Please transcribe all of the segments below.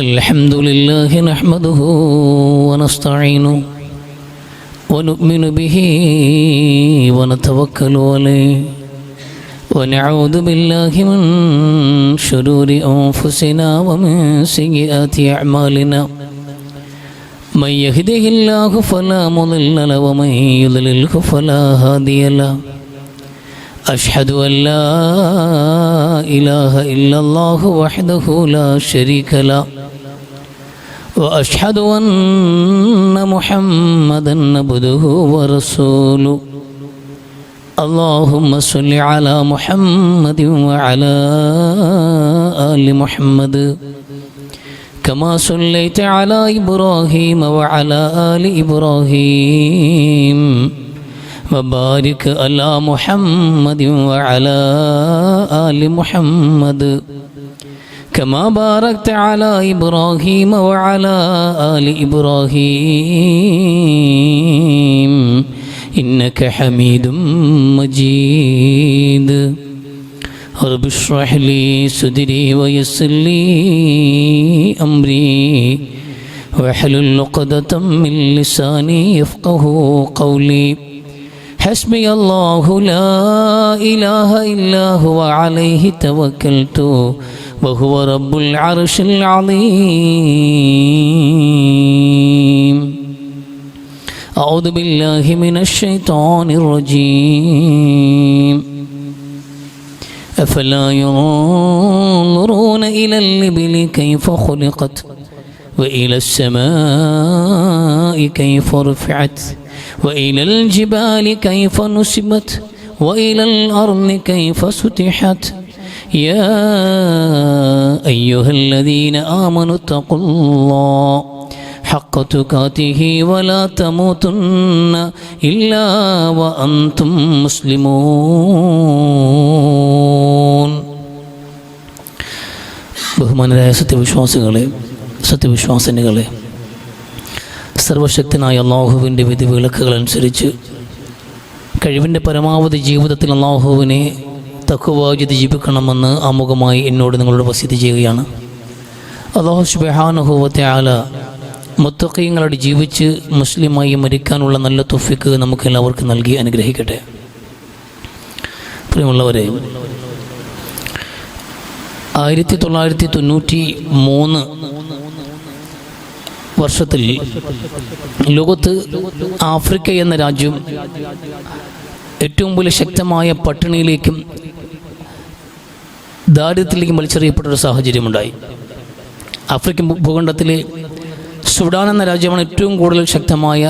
الحمد لله نحمده ونستعينه ونؤمن به ونتوكل عليه ونعوذ بالله من شرور أنفسنا ومن سيئات أعمالنا من يهده الله فلا مضل له ومن يضلله فلا هادي له أشهد أن لا إله إلا الله وحده لا شريك له وأشهد أن محمدا عبده ورسوله اللهم صل على محمد وعلى آل محمد كما صليت على إبراهيم وعلى آل إبراهيم وبارك على محمد وعلى آل محمد كما باركت على إبراهيم وعلى آل إبراهيم إنك حميد مجيد رب اشرح لي صدري ويسر لي أمري واحلل عقدة من لساني يفقه قولي حسبي الله لا إله إلا هو عليه توكلت وهو رب العرش العظيم أعوذ بالله من الشيطان الرجيم أفلا ينظرون إلى الإبل كيف خلقت وإلى السماء كيف رفعت وإلى الجبال كيف نصبت وإلى الأرض كيف سطحت يا أيها الذين آمنوا اتقوا الله حق تقاته ولا تموتن إلا وأنتم مسلمون. ബഹുമാനരായ സത്യവിശ്വാസിനികളെ, സർവശക്തനായ അള്ളാഹുവിൻ്റെ വിധിവിലക്കുകൾ അനുസരിച്ച് കഴിവിൻ്റെ പരമാവധി ജീവിതത്തിൽ അള്ളാഹുവിനെ തഖ്വാചിത് ജീവിക്കണമെന്ന് ആമുഖമായി എന്നോട് നിങ്ങളോട് വസിയത്ത് ചെയ്യുകയാണ്. അല്ലാഹു സുബ്ഹാനഹു വ തആല മുത്തഖീങ്ങളോട് ജീവിച്ച് മുസ്ലിമായി മരിക്കാനുള്ള നല്ല തൗഫീഖ് നമുക്ക് എല്ലാവർക്കും നൽകി അനുഗ്രഹിക്കട്ടെ. പ്രിയമുള്ളവരെ, 1993 വർഷത്തിൽ ലോകത്ത് ആഫ്രിക്ക എന്ന രാജ്യം ഏറ്റവും വലിയ ശക്തമായ പട്ടിണിയിലേക്കും ദാരിദ്ര്യത്തിലേക്കും വലിച്ചെറിയപ്പെട്ടൊരു സാഹചര്യമുണ്ടായി. ആഫ്രിക്കൻ ഭൂഖണ്ഡത്തിലെ സുഡാൻ എന്ന രാജ്യമാണ് ഏറ്റവും കൂടുതൽ ശക്തമായ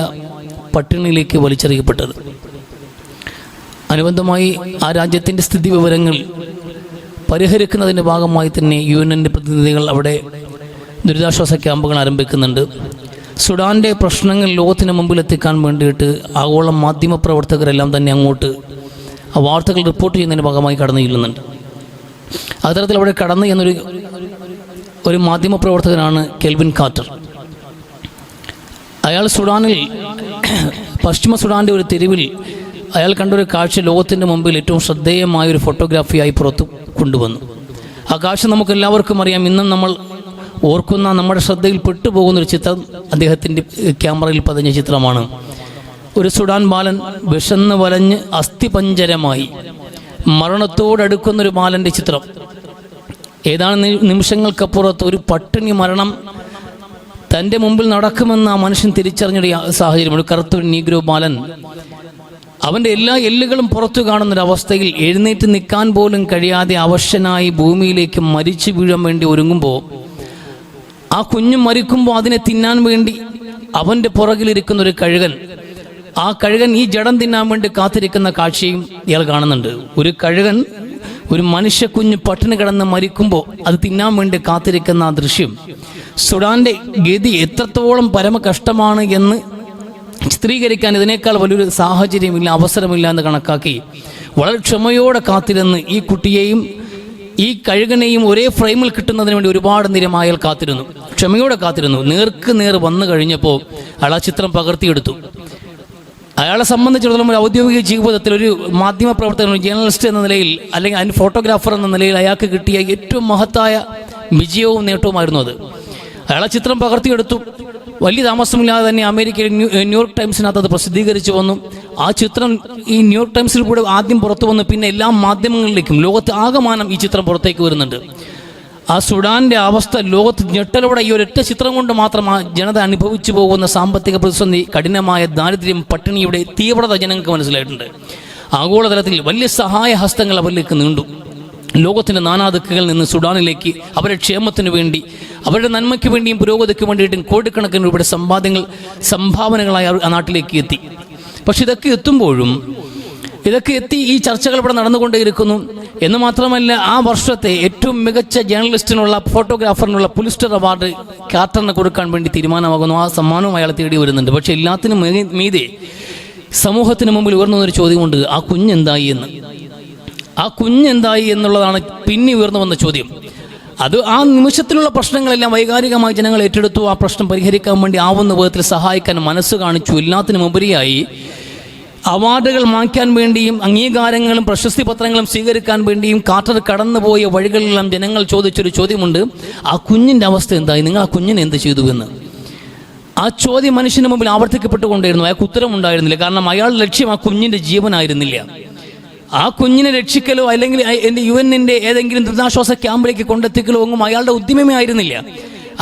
പട്ടിണിയിലേക്ക് വലിച്ചെറിയപ്പെട്ടത്. അനുബന്ധമായി ആ രാജ്യത്തിൻ്റെ സ്ഥിതി വിവരങ്ങൾ പരിഹരിക്കുന്നതിൻ്റെ ഭാഗമായി തന്നെ UN പ്രതിനിധികൾ അവിടെ ദുരിതാശ്വാസ ക്യാമ്പുകൾ ആരംഭിക്കുന്നുണ്ട്. സുഡാൻ്റെ പ്രശ്നങ്ങൾ ലോകത്തിന് മുമ്പിൽ എത്തിക്കാൻ വേണ്ടിയിട്ട് ആഗോള മാധ്യമ പ്രവർത്തകരെല്ലാം തന്നെ അങ്ങോട്ട് ആ വാർത്തകൾ റിപ്പോർട്ട് ചെയ്യുന്നതിൻ്റെ ഭാഗമായി കടന്നു ചെല്ലുന്നുണ്ട്. അത്തരത്തിൽ അവിടെ കടന്നു എന്നൊരു മാധ്യമ പ്രവർത്തകനാണ് കെൽവിൻ കാർട്ടർ. അയാൾ സുഡാനിൽ പശ്ചിമ സുഡാൻ്റെ ഒരു തെരുവിൽ അയാൾ കണ്ടൊരു കാഴ്ച ലോകത്തിൻ്റെ മുമ്പിൽ ഏറ്റവും ശ്രദ്ധേയമായൊരു ഫോട്ടോഗ്രാഫിയായി പുറത്തു കൊണ്ടുവന്നു. ആ കാഴ്ച നമുക്കെല്ലാവർക്കും അറിയാം. ഇന്നും നമ്മൾ ഓർക്കുന്ന, നമ്മുടെ ശ്രദ്ധയിൽ പെട്ടുപോകുന്നൊരു ചിത്രം അദ്ദേഹത്തിൻ്റെ ക്യാമറയിൽ പതിഞ്ഞ ചിത്രമാണ്. ഒരു സുഡാൻ ബാലൻ വിശന്ന് വലഞ്ഞ് അസ്ഥിപഞ്ജരമായി മരണത്തോടടുക്കുന്നൊരു ബാലൻ്റെ ചിത്രം. ഏതാനും നിമിഷങ്ങൾക്കപ്പുറത്ത് ഒരു പട്ടിണി മരണം തൻ്റെ മുമ്പിൽ നടക്കുമെന്ന് ആ മനുഷ്യൻ തിരിച്ചറിഞ്ഞൊരു സാഹചര്യം. ഒരു കറുത്തൊരു നീഗ്രോ ബാലൻ, അവൻ്റെ എല്ലാ എല്ലുകളും പുറത്തു കാണുന്നൊരവസ്ഥയിൽ എഴുന്നേറ്റ് നിൽക്കാൻ പോലും കഴിയാതെ അവശനായി ഭൂമിയിലേക്ക് മരിച്ചു വീഴാൻ വേണ്ടി ഒരുങ്ങുമ്പോൾ, ആ കുഞ്ഞു മരിക്കുമ്പോൾ അതിനെ തിന്നാൻ വേണ്ടി അവൻ്റെ പുറകിലിരിക്കുന്ന ഒരു കഴുകൻ, ആ കഴുകൻ ഈ ജഡം തിന്നാൻ വേണ്ടി കാത്തിരിക്കുന്ന കാഴ്ചയും ഇയാൾ കാണുന്നുണ്ട്. ഒരു കഴുകൻ ഒരു മനുഷ്യ കുഞ്ഞ് പട്ടിണി കിടന്ന് മരിക്കുമ്പോൾ അത് തിന്നാൻ വേണ്ടി കാത്തിരിക്കുന്ന ആ ദൃശ്യം സുഡാൻ്റെ ഗതി എത്രത്തോളം പരമ കഷ്ടമാണ് എന്ന് ചിത്രീകരിക്കാൻ ഇതിനേക്കാൾ വലിയൊരു സാഹചര്യമില്ല, അവസരമില്ല എന്ന് കണക്കാക്കി വളരെ ക്ഷമയോടെ കാത്തിരുന്ന് ഈ കുട്ടിയെയും ഈ കഴുകനെയും ഒരേ ഫ്രെയിമിൽ കിട്ടുന്നതിന് വേണ്ടി ഒരുപാട് നേരം അയാൾ കാത്തിരുന്നു, ക്ഷമയോടെ കാത്തിരുന്നു. നേർക്ക് നേർ വന്നു കഴിഞ്ഞപ്പോൾ അയാൾ ആ ചിത്രം പകർത്തിയെടുത്തു. അയാളെ സംബന്ധിച്ചിടത്തോളം ഒരു ഔദ്യോഗിക ജീവിതത്തിൽ ഒരു മാധ്യമപ്രവർത്തകൻ, ഒരു ജേർണലിസ്റ്റ് എന്ന നിലയിൽ അല്ലെങ്കിൽ അതിന് ഫോട്ടോഗ്രാഫർ എന്ന നിലയിൽ അയാൾക്ക് കിട്ടിയ ഏറ്റവും മഹത്തായ വിജയവും നേട്ടവുമായിരുന്നു അത്. അയാളെ ചിത്രം പകർത്തിയെടുത്തു. വലിയ താമസമില്ലാതെ തന്നെ അമേരിക്കയിൽ ന്യൂയോർക്ക് ടൈംസിനകത്ത് അത് പ്രസിദ്ധീകരിച്ചു വന്നു. ആ ചിത്രം ഈ ന്യൂയോർക്ക് ടൈംസിൽ കൂടെ ആദ്യം പുറത്തു വന്നു. പിന്നെ എല്ലാ മാധ്യമങ്ങളിലേക്കും ലോകത്ത് ആകമാനം ഈ ചിത്രം പുറത്തേക്ക് വരുന്നുണ്ട്. ആ സുഡാൻ്റെ അവസ്ഥ ലോകത്ത് ഞെട്ടലോടെ ഈ ഒരൊറ്റ ചിത്രം കൊണ്ട് മാത്രം ആ ജനത അനുഭവിച്ചു പോകുന്ന സാമ്പത്തിക പ്രതിസന്ധി, കഠിനമായ ദാരിദ്ര്യം, പട്ടിണിയുടെ തീവ്രത ജനങ്ങൾക്ക് മനസ്സിലായിട്ടുണ്ട്. ആഗോളതലത്തിൽ വലിയ സഹായ ഹസ്തങ്ങൾ അവരിലേക്ക് നീണ്ടു. ലോകത്തിൻ്റെ നാനാദിക്കുകളിൽ നിന്ന് സുഡാനിലേക്ക് അവരുടെ ക്ഷേമത്തിന് വേണ്ടി, അവരുടെ നന്മയ്ക്ക് വേണ്ടിയും പുരോഗതിക്ക് വേണ്ടിയിട്ടും കോടിക്കണക്കിന് രൂപയുടെ സംഭാവനകളായി ആ നാട്ടിലേക്ക് എത്തി. പക്ഷെ ഇതൊക്കെ എത്തി ഈ ചർച്ചകൾ ഇവിടെ നടന്നുകൊണ്ടേയിരിക്കുന്നു എന്ന് മാത്രമല്ല, ആ വർഷത്തെ ഏറ്റവും മികച്ച ജേർണലിസ്റ്റിനുള്ള, ഫോട്ടോഗ്രാഫറിനുള്ള പുലിസ്റ്റർ അവാർഡ് കാർട്ടറിന് കൊടുക്കാൻ വേണ്ടി തീരുമാനമാകുന്നു. ആ സമ്മാനവും അയാളെ തേടി വരുന്നുണ്ട്. പക്ഷെ എല്ലാത്തിനും മീതെ സമൂഹത്തിന് മുമ്പിൽ ഉയർന്നു വന്നൊരു ചോദ്യമുണ്ട്, ആ കുഞ്ഞെന്തായി എന്നുള്ളതാണ് പിന്നെ ഉയർന്നു വന്ന ചോദ്യം. അത് ആ നിമിഷത്തിലുള്ള പ്രശ്നങ്ങളെല്ലാം വൈകാരികമായി ജനങ്ങൾ ഏറ്റെടുത്തു. ആ പ്രശ്നം പരിഹരിക്കാൻ വേണ്ടി ആവുന്ന വിധത്തിൽ സഹായിക്കാൻ മനസ്സ് കാണിച്ചു. എല്ലാത്തിനും ഉപരിയായി അവാർഡുകൾ വാങ്ങിക്കാൻ വേണ്ടിയും അംഗീകാരങ്ങളും പ്രശസ്തി പത്രങ്ങളും സ്വീകരിക്കാൻ വേണ്ടിയും കാർട്ടർ കടന്നുപോയ വഴികളിലെല്ലാം ജനങ്ങൾ ചോദിച്ചൊരു ചോദ്യമുണ്ട്, ആ കുഞ്ഞിൻ്റെ അവസ്ഥ എന്തായി, നിങ്ങൾ ആ കുഞ്ഞിനെ എന്ത് ചെയ്തു എന്ന്. ആ ചോദ്യം മനുഷ്യന് മുമ്പിൽ ആവർത്തിക്കപ്പെട്ടുകൊണ്ടിരുന്നു. അയാൾക്ക് ഉത്തരമുണ്ടായിരുന്നില്ല. കാരണം അയാളുടെ ലക്ഷ്യം ആ കുഞ്ഞിൻ്റെ ജീവനായിരുന്നില്ല. ആ കുഞ്ഞിനെ രക്ഷിക്കലോ അല്ലെങ്കിൽ UN-ന്റെ ഏതെങ്കിലും ദുരിതാശ്വാസ ക്യാമ്പിലേക്ക് കൊണ്ടെത്തിക്കലോ ഒന്നും അയാളുടെ ഉദ്യമമേ ആയിരുന്നില്ല.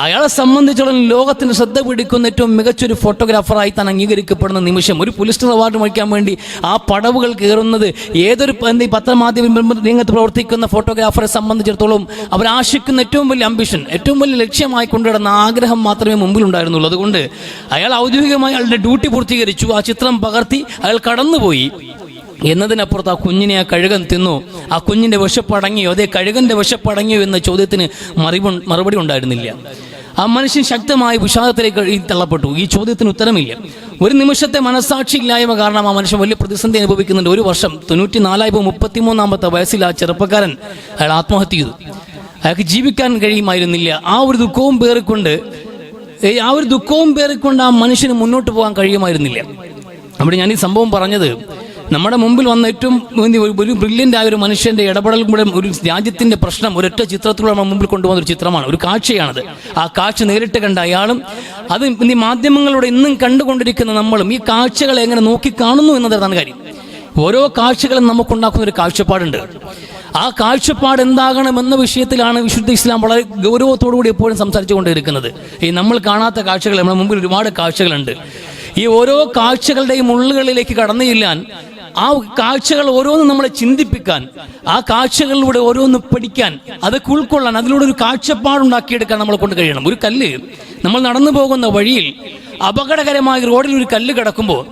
അയാളെ സംബന്ധിച്ചിടത്തോളം ലോകത്തിന് ശ്രദ്ധ പിടിക്കുന്ന ഏറ്റവും മികച്ചൊരു ഫോട്ടോഗ്രാഫറായി താൻ അംഗീകരിക്കപ്പെടുന്ന നിമിഷം, ഒരു പുലിസ്റ്റർ അവാർഡ് മേടിക്കാൻ വേണ്ടി ആ പടവുകൾ കയറുന്നത് ഏതൊരു പത്രമാധ്യമ രംഗത്ത് പ്രവർത്തിക്കുന്ന ഫോട്ടോഗ്രാഫറെ സംബന്ധിച്ചിടത്തോളം അവരാശിക്കുന്ന ഏറ്റവും വലിയ അംബിഷൻ, ഏറ്റവും വലിയ ലക്ഷ്യമായി കൊണ്ടുവരുന്ന ആഗ്രഹം മാത്രമേ മുമ്പിലുണ്ടായിരുന്നുള്ളൂ. അതുകൊണ്ട് അയാൾ ഔദ്യോഗികമായി അയാളുടെ ഡ്യൂട്ടി പൂർത്തീകരിച്ചു. ആ ചിത്രം പകർത്തി അയാൾ കടന്നുപോയി. എന്നതിനപ്പുറത്ത് ആ കുഞ്ഞിനെ ആ കഴുകൻ തിന്നു, ആ കുഞ്ഞിൻ്റെ വിശപ്പടങ്ങിയോ, അതേ കഴുകൻ്റെ വിശപ്പടങ്ങിയോ എന്ന ചോദ്യത്തിന് മറുപടി ഉണ്ടായിരുന്നില്ല. ആ മനുഷ്യൻ ശക്തമായ വിഷാദത്തിലേക്ക് തള്ളപ്പെട്ടു. ഈ ചോദ്യത്തിന് ഉത്തരമില്ല. ഒരു നിമിഷത്തെ മനസ്സാക്ഷിയില്ലായ്മ കാരണം ആ മനുഷ്യൻ വലിയ പ്രതിസന്ധി അനുഭവിക്കുന്നുണ്ട്. ഒരു വർഷം 93-ാമത്തെ വയസ്സിൽ ആ ചെറുപ്പക്കാരൻ അയാൾ ആത്മഹത്യ ചെയ്തു. അയാൾക്ക് ജീവിക്കാൻ കഴിയുമായിരുന്നില്ല. ആ ഒരു ദുഃഖവും പേറിക്കൊണ്ട് ആ മനുഷ്യന് മുന്നോട്ട് പോകാൻ കഴിയുമായിരുന്നില്ല. അവിടെ ഞാൻ ഈ സംഭവം പറഞ്ഞത്, നമ്മുടെ മുമ്പിൽ വന്ന ഏറ്റവും ഒരു ബ്രില്യൻ്റ് ആയ ഒരു മനുഷ്യൻ്റെ ഇടപെടൽ കൂടെ ഒരു രാജ്യത്തിൻ്റെ പ്രശ്നം ഒരൊറ്റ ചിത്രത്തിലൂടെ നമ്മുടെ മുമ്പിൽ കൊണ്ടുവന്ന ഒരു ചിത്രമാണ്, ഒരു കാഴ്ചയാണത്. ആ കാഴ്ച നേരിട്ട് കണ്ട അയാളും അത് ഈ മാധ്യമങ്ങളിലൂടെ ഇന്നും കണ്ടുകൊണ്ടിരിക്കുന്ന നമ്മളും ഈ കാഴ്ചകളെ എങ്ങനെ നോക്കിക്കാണുന്നു എന്നതാണ് കാര്യം. ഓരോ കാഴ്ചകളും നമുക്കുണ്ടാക്കുന്ന ഒരു കാഴ്ചപ്പാടുണ്ട്. ആ കാഴ്ചപ്പാട് എന്താകണമെന്ന വിഷയത്തിലാണ് വിശുദ്ധ ഇസ്ലാം വളരെ ഗൗരവത്തോടുകൂടി എപ്പോഴും സംസാരിച്ചു കൊണ്ടിരിക്കുന്നത്. ഈ നമ്മൾ കാണാത്ത കാഴ്ചകൾ, നമ്മുടെ മുമ്പിൽ ഒരുപാട് കാഴ്ചകളുണ്ട്. ഈ ഓരോ കാഴ്ചകളുടെയും ഉള്ളുകളിലേക്ക് കടന്നു ചെല്ലാൻ, ആ കാഴ്ചകൾ ഓരോന്നും നമ്മളെ ചിന്തിപ്പിക്കാൻ, ആ കാഴ്ചകളിലൂടെ ഓരോന്ന് പഠിക്കാൻ, അതൊക്കെ ഉൾക്കൊള്ളാൻ, അതിലൂടെ ഒരു കാഴ്ചപ്പാടുണ്ടാക്കിയെടുക്കാൻ നമ്മളെ കൊണ്ട് കഴിയണം. ഒരു കല്ല്, നമ്മൾ നടന്നു പോകുന്ന വഴിയിൽ അപകടകരമായ റോഡിൽ ഒരു കല്ല് കിടക്കുമ്പോൾ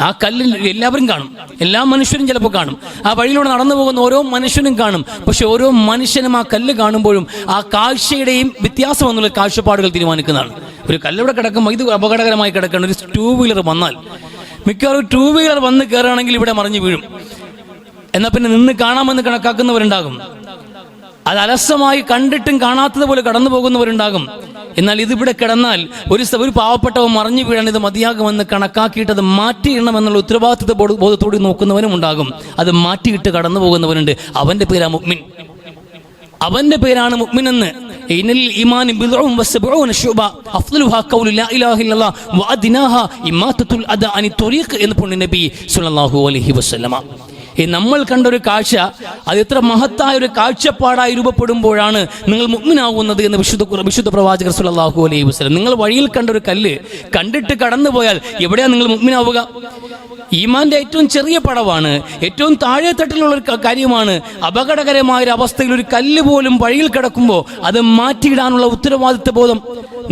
ആ കല്ലിൽ എല്ലാവരും കാണും, എല്ലാ മനുഷ്യരും ചിലപ്പോൾ കാണും. ആ വഴിയിലൂടെ നടന്നു പോകുന്ന ഓരോ മനുഷ്യനും കാണും. പക്ഷെ ഓരോ മനുഷ്യനും ആ കല്ല് കാണുമ്പോഴും ആ കാഴ്ചയുടെയും വ്യത്യാസം എന്നുള്ള കാഴ്ചപ്പാടുകൾ തീരുമാനിക്കുന്നതാണ്. ഒരു കല്ലിവിടെ കിടക്കുമ്പോൾ ഇത് അപകടകരമായി കിടക്കണം. ഒരു 2 വീലർ വന്നാൽ, മിക്കവാറും 2 വീലർ വന്ന് കയറുകയാണെങ്കിൽ ഇവിടെ മറിഞ്ഞു വീഴും. എന്നാൽ പിന്നെ നിന്ന് കാണാമെന്ന് കണക്കാക്കുന്നവരുണ്ടാകും. അത് അലസമായി കണ്ടിട്ടും കാണാത്തതുപോലെ കടന്നു പോകുന്നവരുണ്ടാകും. എന്നാൽ ഇതിവിടെ കിടന്നാൽ ഒരു പാവപ്പെട്ടവൻ മറിഞ്ഞു വീഴാൻ ഇത് മതിയാകുമെന്ന് കണക്കാക്കിയിട്ട് അത് മാറ്റിയിടണമെന്നുള്ള ഉത്തരവാദിത്വ ബോധത്തോടെ നോക്കുന്നവനും ഉണ്ടാകും. അത് മാറ്റിയിട്ട് കടന്നു പോകുന്നവനുണ്ട്. അവന്റെ പേരാ മുഅ്മിൻ. അവന്റെ പേരാണ് മുഅ്മിൻ എന്ന്. ഇന്നൽ ഈമാനി ബിദ്ഉൻ വസബഊന ശുബ അഫ്ളലുഹാ ഖൗലു ലാ ഇലാഹ ഇല്ലല്ലാഹ് വഅദ്നാഹാ ഇമാതത്തുൽ അദാ അനി ത്വരീഖ് എന്ന് പുണ്യ നബി സ്വല്ലല്ലാഹു അലൈഹി വസല്ലമ. നമ്മൾ കണ്ടൊരു കാഴ്ച അത് എത്ര മഹത്തായ ഒരു കാഴ്ചപ്പാടായി രൂപപ്പെടുമ്പോഴാണ് നിങ്ങൾ മുഅ്മിനാവുന്നത് എന്ന് വിശുദ്ധ പ്രവാചകർ സ്വല്ലല്ലാഹു അലൈഹി വസല്ലം. നിങ്ങൾ വഴിയിൽ കണ്ടൊരു കല്ല് കണ്ടിട്ട് കടന്നുപോയാൽ എവിടെയാണ് നിങ്ങൾ മുഅ്മിനാവുക? ഈമാന്റെ ഏറ്റവും ചെറിയ പടവാണ്, ഏറ്റവും താഴെ തട്ടിലുള്ള ഒരു കാര്യമാണ്. അപകടകരമായ ഒരു അവസ്ഥയിൽ ഒരു കല്ല് പോലും വഴിയിൽ കിടക്കുമ്പോൾ അത് മാറ്റിയിടാനുള്ള ഉത്തരവാദിത്വ ബോധം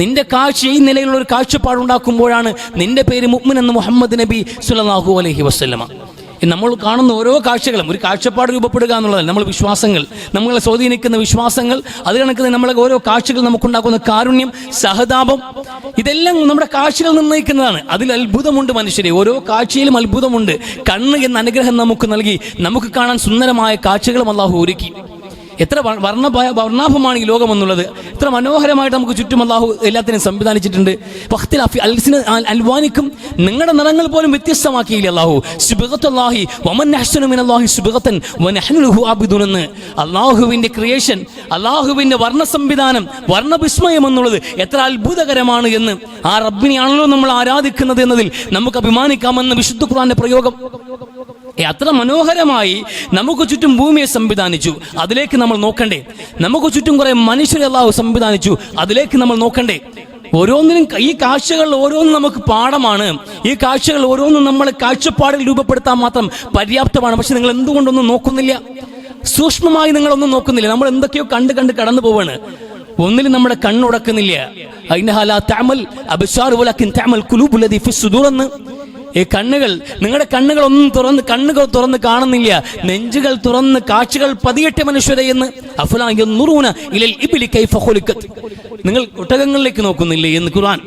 നിന്റെ കാഴ്ച ഈ നിലയിലുള്ള ഒരു കാഴ്ചപ്പാടുണ്ടാക്കുമ്പോഴാണ് നിന്റെ പേര് മുഅ്മിൻ എന്ന് മുഹമ്മദ് നബി സ്വല്ലല്ലാഹു അലൈഹി വസല്ലമ. നമ്മൾ കാണുന്ന ഓരോ കാഴ്ചകളും ഒരു കാഴ്ചപ്പാട് രൂപപ്പെടുക എന്നുള്ളതല്ല. നമ്മൾ വിശ്വാസങ്ങൾ, നമ്മളെ സ്വാധീനിക്കുന്ന വിശ്വാസങ്ങൾ, അത് കണക്ക് നമ്മളെ ഓരോ കാഴ്ചകൾ നമുക്കുണ്ടാക്കുന്ന കാരുണ്യം, സഹതാപം, ഇതെല്ലാം നമ്മുടെ കാഴ്ചകൾ നിർണ്ണയിക്കുന്നതാണ്. അതിൽ അത്ഭുതമുണ്ട് മനുഷ്യരെ, ഓരോ കാഴ്ചയിലും അത്ഭുതമുണ്ട്. കണ്ണ് എന്ന അനുഗ്രഹം നമുക്ക് നൽകി നമുക്ക് കാണാൻ സുന്ദരമായ കാഴ്ചകളും അല്ലാഹു ഒരുക്കി. എത്ര വർണ്ണാഭമാണ് ഈ ലോകം എന്നുള്ളത്. എത്ര മനോഹരമായിട്ട് നമുക്ക് ചുറ്റും അല്ലാഹു എല്ലാത്തിനും സംവിധാനിച്ചിട്ടുണ്ട്. അൽവാനിക്കും നിങ്ങളുടെ നിറങ്ങൾ പോലും വ്യത്യസ്തമാക്കിയില്ല അല്ലാഹു. സുബ്ഗത്തുല്ലാഹി വമൻ അഹ്സനു മിനല്ലാഹി സുബ്ഗതൻ വനഹ്നു ലഹു ആബിദൂൻ എന്ന് അല്ലാഹുവിന്റെ ക്രിയേഷൻ, അല്ലാഹുവിന്റെ വർണ്ണ സംവിധാനം, വർണ്ണവിസ്മയം എന്നുള്ളത് എത്ര അത്ഭുതകരമാണ് എന്ന് ആ റബ്ബിനെയാണല്ലോ നമ്മൾ ആരാധിക്കുന്നത് എന്നതിൽ നമുക്ക് അഭിമാനിക്കാമെന്ന് വിശുദ്ധ ഖുർആന്റെ പ്രയോഗം. അത്ര മനോഹരമായി നമുക്ക് ചുറ്റും ഭൂമിയെ സംവിധാനിച്ചു, അതിലേക്ക് നമ്മൾ നോക്കണ്ടേ? നമുക്ക് ചുറ്റും കുറെ മനുഷ്യരെ അല്ലാഹു സംവിധാനിച്ചു, അതിലേക്ക് നമ്മൾ നോക്കണ്ടേ? ഓരോന്നിനും ഈ കാഴ്ചകൾ ഓരോന്നും നമുക്ക് പാഠമാണ്. ഈ കാഴ്ചകൾ ഓരോന്നും നമ്മളെ കാഴ്ചപ്പാടിൽ രൂപപ്പെടുത്താൻ മാത്രം പര്യാപ്തമാണ്. പക്ഷെ നിങ്ങൾ എന്തുകൊണ്ടൊന്നും നോക്കുന്നില്ല? സൂക്ഷ്മമായി നിങ്ങളൊന്നും നോക്കുന്നില്ല. നമ്മൾ എന്തൊക്കെയോ കണ്ട് കണ്ട് കടന്നു പോവാണ്. ഒന്നിലും നമ്മുടെ കണ്ണുടക്കുന്നില്ല. ഈ കണ്ണുകൾ, നിങ്ങളുടെ കണ്ണുകളൊന്നും കണ്ണുകൾ തുറന്ന് കാണുന്നില്ല, നെഞ്ചുകൾ തുറന്ന് കാഴ്ചകൾ പതിയട്ടെ മനുഷ്യരെ എന്ന്. നിങ്ങൾ ഒട്ടകങ്ങളിലേക്ക് നോക്കുന്നില്ലേ എന്ന് ഖുർആൻ.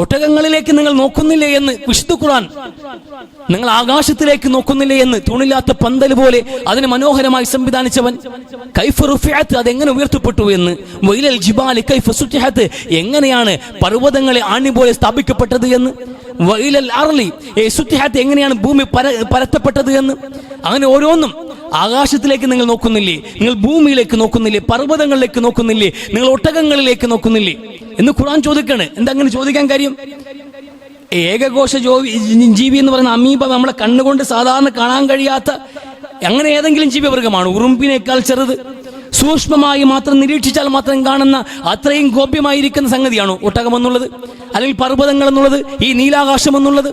ഒട്ടകങ്ങളിലേക്ക് നിങ്ങൾ നോക്കുന്നില്ലേ എന്ന് വിശുദ്ധ ഖുർആൻ. നിങ്ങൾ ആകാശത്തിലേക്ക് നോക്കുന്നില്ലേ എന്ന്. തൂണില്ലാത്ത പന്തൽ പോലെ അതിനെ മനോഹരമായി സംവിധാനിച്ചവൻ. കൈഫ റുഫിഅത്ത്, അതെങ്ങനെ ഉയർത്തപ്പെട്ടു എന്ന്. വൈലൽ ജിബാലി കൈഫ സുത്തിഹത്ത്, എങ്ങനെയാണ് പർവ്വതങ്ങളെ ആണി പോലെ സ്ഥാപിക്കപ്പെട്ടത് എന്ന്. വൈലൽ അർളി സുത്തിഹത്ത്, എങ്ങനെയാണ് ഭൂമി പരത്തപ്പെട്ടത് എന്ന്. അങ്ങനെ ഓരോന്നും. ആകാശത്തിലേക്ക് നിങ്ങൾ നോക്കുന്നില്ലേ? നിങ്ങൾ ഭൂമിയിലേക്ക് നോക്കുന്നില്ലേ? പർവ്വതങ്ങളിലേക്ക് നോക്കുന്നില്ലേ? നിങ്ങൾ ഒട്ടകങ്ങളിലേക്ക് നോക്കുന്നില്ലേ എന്ന് ഖുർആൻ ചോദിക്കാണ്. എന്താ അങ്ങനെ ചോദിക്കാൻ കാര്യം? ഏകകോശ ജീവി എന്ന് പറയുന്ന അമീബ നമ്മളെ കണ്ണുകൊണ്ട് സാധാരണ കാണാൻ കഴിയാത്ത അങ്ങനെ ഏതെങ്കിലും ജീവിവർഗമാണ്? ഉറുമ്പിനേക്കാൾ ചെറുത്, സൂക്ഷ്മമായി മാത്രം നിരീക്ഷിച്ചാൽ മാത്രം കാണുന്ന അത്രയും ഗോപ്യമായിരിക്കുന്ന സംഗതിയാണോ ഒട്ടകം എന്നുള്ളത്, അല്ലെങ്കിൽ പർവ്വതങ്ങൾ എന്നുള്ളത്, ഈ നീലാകാശം എന്നുള്ളത്?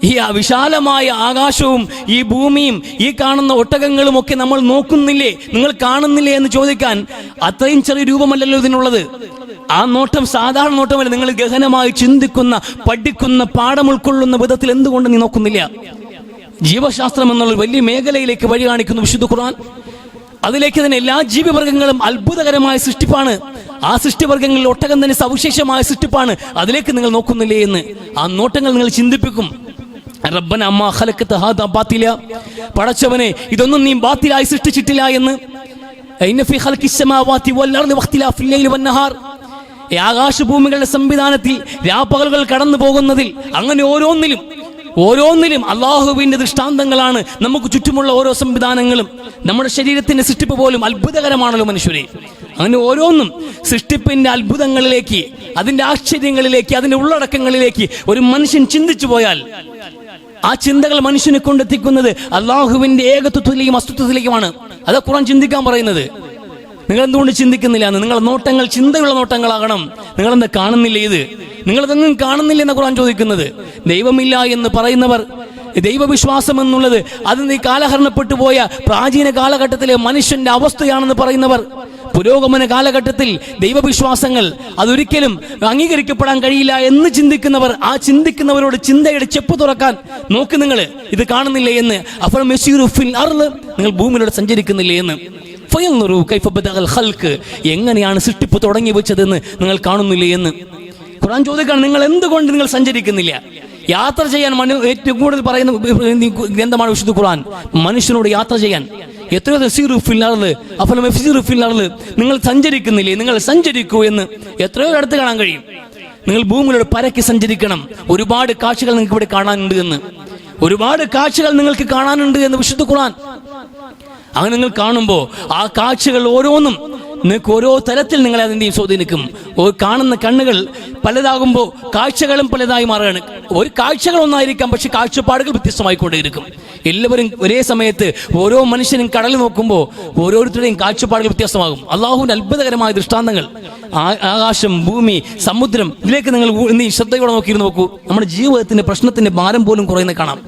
ഈ വിശാലമായ ആകാശവും ഈ ഭൂമിയും ഈ കാണുന്ന ഒട്ടകങ്ങളും ഒക്കെ നമ്മൾ നോക്കുന്നില്ലേ, നിങ്ങൾ കാണുന്നില്ലേ എന്ന് ചോദിക്കാൻ അത്രയും ചെറിയ രൂപമല്ലല്ലോ ഇതിനുള്ളത്. ആ നോട്ടം സാധാരണ നോട്ടമല്ല. നിങ്ങൾ ഗഹനമായി ചിന്തിക്കുന്ന, പഠിക്കുന്ന, പാഠം ഉൾക്കൊള്ളുന്ന വിധത്തിൽ എന്തുകൊണ്ട് നീ നോക്കുന്നില്ല? ജീവശാസ്ത്രം എന്നുള്ള വലിയ മേഖലയിലേക്ക് വഴി കാണിക്കുന്നു വിശുദ്ധ ഖുർആൻ. അതിലേക്ക് തന്നെ എല്ലാ ജീവിവർഗങ്ങളും അത്ഭുതകരമായ സൃഷ്ടിപ്പാണ്. ആ സൃഷ്ടിവർഗങ്ങളിൽ ഒട്ടകം തന്നെ സവിശേഷമായ സൃഷ്ടിപ്പാണ്. അതിലേക്ക് നിങ്ങൾ നോക്കുന്നില്ലേ എന്ന് ആ നോട്ടങ്ങൾ നിങ്ങൾ ചിന്തിപ്പിക്കും. റബ്ബന അമ്മാ ഖലഖത ഹാദാ ബാത്തില, പടച്ചവനെ ഇതൊന്നും നീ ബാത്തിലായി സൃഷ്ടിച്ചിട്ടില്ല എന്ന്. ഇന്ന ഫീ ഖൽഖിസ് സമാവാതി വൽ അർളി വഖ്തിലാഫിൽ ലൈലി വൻ നഹാർ, ആകാശഭൂമികളുടെ സംവിധാനത്തിൽ രാപ്പകലുകൾ കടന്നു പോകുന്നതിൽ, അങ്ങനെ ഓരോന്നിലും അള്ളാഹുവിന്റെ ദൃഷ്ടാന്തങ്ങളാണ്. നമുക്ക് ചുറ്റുമുള്ള ഓരോ സംവിധാനങ്ങളും, നമ്മുടെ ശരീരത്തിന്റെ സൃഷ്ടിപ്പ് പോലും അത്ഭുതകരമാണല്ലോ മനുഷ്യരെ. അങ്ങനെ ഓരോന്നും സൃഷ്ടിപ്പിന്റെ അത്ഭുതങ്ങളിലേക്ക്, അതിന്റെ ആശ്ചര്യങ്ങളിലേക്ക്, അതിന്റെ ഉള്ളടക്കങ്ങളിലേക്ക് ഒരു മനുഷ്യൻ ചിന്തിച്ചു പോയാൽ ആ ചിന്തകൾ മനുഷ്യനെ കൊണ്ടെത്തിക്കുന്നത് അള്ളാഹുവിന്റെ ഏകത്വത്തിലേക്കും അസ്തിത്വത്തിലേക്കുമാണ്. അതാ ഖുർആൻ ചിന്തിക്കാൻ പറയുന്നത്. നിങ്ങൾ എന്തുകൊണ്ട് ചിന്തിക്കുന്നില്ല എന്ന്? നിങ്ങളുടെ നോട്ടങ്ങൾ ചിന്തയുള്ള നോട്ടങ്ങളാകണം. നിങ്ങളെന്താ കാണുന്നില്ല? ഇത് നിങ്ങളിതൊന്നും കാണുന്നില്ല എന്ന് ഖുർആൻ ചോദിക്കുന്നത്. ദൈവമില്ല എന്ന് പറയുന്നവർ, ദൈവവിശ്വാസം എന്നുള്ളത് അത് നീ കാലഹരണപ്പെട്ടു പോയ പ്രാചീന കാലഘട്ടത്തിലെ മനുഷ്യന്റെ അവസ്ഥയാണെന്ന് പറയുന്നവർ, പുരോഗമന കാലഘട്ടത്തിൽ ദൈവവിശ്വാസങ്ങൾ അതൊരിക്കലും അംഗീകരിക്കപ്പെടാൻ കഴിയില്ല എന്ന് ചിന്തിക്കുന്നവർ, ആ ചിന്തിക്കുന്നവരോട് ചിന്തയുടെ ചെപ്പ് തുറക്കാൻ നോക്ക്. നിങ്ങൾ ഇത് കാണുന്നില്ലേ എന്ന്? അഫലം യസീറു ഫിൽ അർള്, നിങ്ങൾ ഭൂമിയിലൂടെ സഞ്ചരിക്കുന്നില്ലേ എന്ന്. ഫയൻദുറു കൈഫ ബദഅൽ ഖൽഖ്, എങ്ങനെയാണ് സൃഷ്ടിപ്പ് തുടങ്ങി വെച്ചതെന്ന് നിങ്ങൾ കാണുന്നില്ലേ എന്ന് ഖുർആൻ ചോദിക്കുകയാണ്. നിങ്ങൾ എന്തുകൊണ്ട് നിങ്ങൾ സഞ്ചരിക്കുന്നില്ല? യാത്ര ചെയ്യാൻ ഏറ്റവും കൂടുതൽ പറയുന്ന ഗ്രന്ഥമാണ് വിശുദ്ധ ഖുർആൻ. മനുഷ്യനോട് യാത്ര ചെയ്യാൻ എത്രയോ നിങ്ങൾ സഞ്ചരിക്കുന്നില്ലേ? നിങ്ങൾ സഞ്ചരിക്കൂ എന്ന് എത്രയോ അടുത്ത് കാണാൻ കഴിയും. നിങ്ങൾ ഭൂമിയിലൂടെ പരക്കെ സഞ്ചരിക്കണം. ഒരുപാട് കാഴ്ചകൾ നിങ്ങൾക്ക് ഇവിടെ കാണാനുണ്ട് എന്ന്, ഒരുപാട് കാഴ്ചകൾ നിങ്ങൾക്ക് കാണാനുണ്ട് എന്ന് വിശുദ്ധ ഖുർആൻ. അങ്ങനെ നിങ്ങൾ കാണുമ്പോൾ ആ കാഴ്ചകൾ ഓരോന്നും നിങ്ങൾക്ക് ഓരോ തരത്തിൽ നിങ്ങളെ അതിൻ്റെയും സ്വാധീനിക്കും. കാണുന്ന കണ്ണുകൾ പലതാകുമ്പോൾ കാഴ്ചകളും പലതായി മാറുകയാണ്. ഒരു കാഴ്ചകൾ ഒന്നായിരിക്കാം, പക്ഷെ കാഴ്ചപ്പാടുകൾ വ്യത്യസ്തമായിക്കൊണ്ടേയിരിക്കും. എല്ലാവരും ഒരേ സമയത്ത് ഓരോ മനുഷ്യനും കടൽ നോക്കുമ്പോൾ ഓരോരുത്തരുടെയും കാഴ്ചപ്പാടുകൾ വ്യത്യസ്തമാകും. അള്ളാഹുവിന്റെ അത്ഭുതകരമായ ദൃഷ്ടാന്തങ്ങൾ, ആകാശം, ഭൂമി, സമുദ്രം, ഇതിലേക്ക് നിങ്ങൾ ശ്രദ്ധയോടെ നോക്കിയിരുന്നു നോക്കൂ. നമ്മുടെ ജീവിതത്തിന്റെ പ്രശ്നത്തിന്റെ ഭാരം പോലും കുറയുന്നത് കാണാം.